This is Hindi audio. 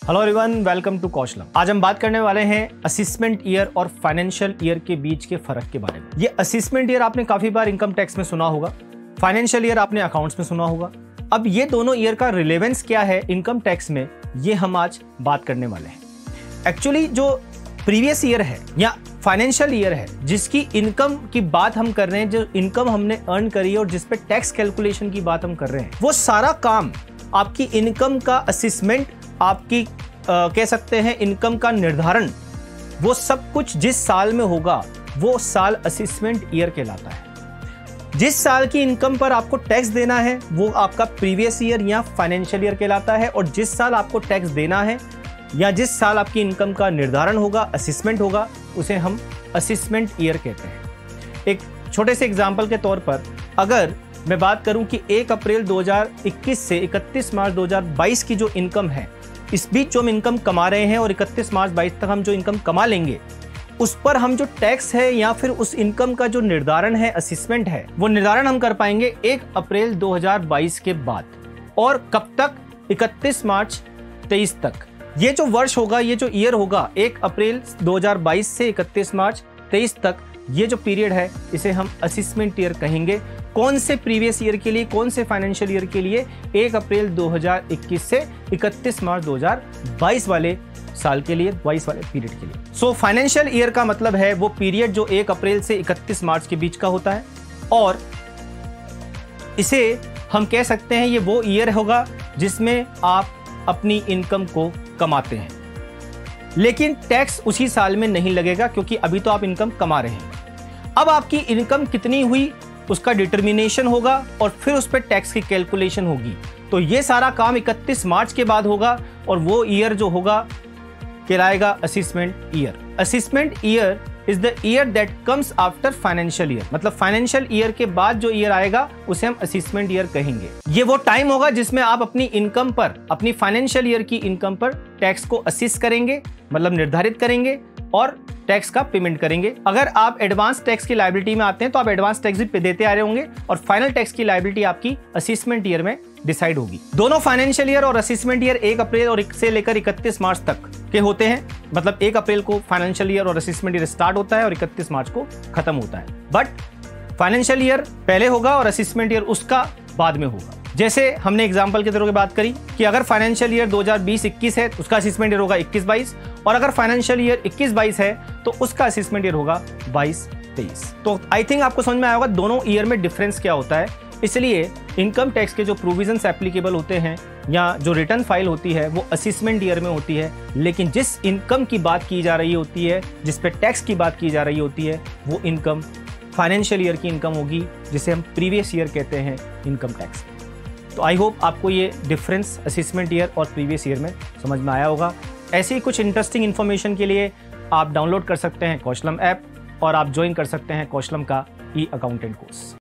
Hello everyone, welcome to Kaushalam. आज हम बात करने वाले हैं असेसमेंट ईयर और फाइनेंशियल ईयर के बीच के फर्क के बारे में। ये असेसमेंट ईयर आपने काफी बार इनकम टैक्स में सुना होगा, फाइनेंशियल ईयर आपने अकाउंट्स में सुना होगा। अब ये दोनों ईयर का रिलेवेंस क्या है इनकम टैक्स में, ये हम आज बात करने वाले हैं। एक्चुअली जो प्रीवियस ईयर है या फाइनेंशियल ईयर है, जिसकी इनकम की बात हम कर रहे हैं, जो इनकम हमने अर्न करी है और जिस पे टैक्स कैलकुलेशन की बात हम कर रहे हैं, वो सारा काम आपकी इनकम का असेसमेंट, आपकी कह सकते हैं इनकम का निर्धारण, वो सब कुछ जिस साल में होगा वो साल असेसमेंट ईयर कहलाता है। जिस साल की इनकम पर आपको टैक्स देना है वो आपका प्रीवियस ईयर या फाइनेंशियल ईयर कहलाता है, और जिस साल आपको टैक्स देना है या जिस साल आपकी इनकम का निर्धारण होगा, असेसमेंट होगा, उसे हम असेसमेंट ईयर कहते हैं। एक छोटे से एग्जांपल के तौर पर अगर मैं बात करूं कि 1 अप्रैल 2021 से 31 मार्च 2022 की जो इनकम है, इस बीच जो हम इनकम कमा रहे हैं और 31 मार्च 22 तक हम जो इनकम कमा लेंगे, उस पर हम जो टैक्स है या फिर उस इनकम का जो निर्धारण है, असेसमेंट है, वो निर्धारण हम कर पाएंगे 1 अप्रैल 2022 के बाद। और कब तक? 31 मार्च 23 तक। ये जो वर्ष होगा, ये जो ईयर होगा, 1 अप्रैल 2022 से 31 मार्च 23 तक, ये जो पीरियड है इसे हम असेसमेंट ईयर कहेंगे। कौन से प्रीवियस ईयर के लिए, कौन से फाइनेंशियल ईयर के लिए? 1 अप्रैल 2021 से 31 मार्च 2022 वाले साल के लिए, 22 वाले पीरियड के लिए। सो फाइनेंशियल ईयर का मतलब है वो पीरियड जो 1 अप्रैल से 31 मार्च के बीच का होता है, और इसे हम कह सकते हैं ये वो ईयर होगा जिसमें आप अपनी इनकम को कमाते हैं, लेकिन टैक्स उसी साल में नहीं लगेगा क्योंकि अभी तो आप इनकम कमा रहे हैं। अब आपकी इनकम कितनी हुई उसका डिटर्मिनेशन होगा और फिर उस पर टैक्स की कैलकुलेशन होगी। तो ये सारा काम 31 मार्च के बाद होगा और वो ईयर जो होगा कहलाएगा assessment year. Assessment year is the year that comes after financial year, मतलब फाइनेंशियल ईयर के बाद जो ईयर आएगा उसे हम असेसमेंट ईयर कहेंगे। ये वो टाइम होगा जिसमें आप अपनी इनकम पर, अपनी फाइनेंशियल ईयर की इनकम पर टैक्स को असेस करेंगे, मतलब निर्धारित करेंगे और टैक्स का पेमेंट करेंगे। अगर आप एडवांस टैक्स की लायबिलिटी में आते हैं तो आप एडवांस टैक्स भी देते आ रहे होंगे और फाइनल टैक्स की लायबिलिटी आपकी असेसमेंट ईयर में डिसाइड होगी। दोनों फाइनेंशियल ईयर और असेसमेंट ईयर 1 अप्रैल और से लेकर 31 मार्च तक के होते हैं, मतलब 1 अप्रैल को फाइनेंशियल ईयर और असेसमेंट ईयर स्टार्ट होता है और 31 मार्च को खत्म होता है। बट फाइनेंशियल ईयर पहले होगा और असेसमेंट ईयर उसका बाद में होगा। जैसे हमने एग्जांपल के तौर पे बात करी कि अगर फाइनेंशियल ईयर 2020-21 है तो उसका असेसमेंट ईयर होगा 21-22, और अगर फाइनेंशियल ईयर 21-22 है तो उसका असेसमेंट ईयर होगा 22-23। तो आई थिंक आपको समझ में आया होगा दोनों ईयर में डिफरेंस क्या होता है। इसलिए इनकम टैक्स के जो प्रोविजंस एप्लीकेबल होते हैं या जो रिटर्न फाइल होती है वो असेसमेंट ईयर में होती है, लेकिन जिस इनकम की बात की जा रही होती है, जिस पे टैक्स की बात की जा रही होती है, वो इनकम फाइनेंशियल ईयर की इनकम होगी, जिसे हम प्रीवियस ईयर कहते हैं इनकम टैक्स। तो आई होप आपको ये डिफरेंस असेसमेंट ईयर और प्रीवियस ईयर में समझ में आया होगा। ऐसी कुछ इंटरेस्टिंग इन्फॉर्मेशन के लिए आप डाउनलोड कर सकते हैं कौशलम ऐप, और आप ज्वाइन कर सकते हैं कौशलम का ई अकाउंटेंट कोर्स।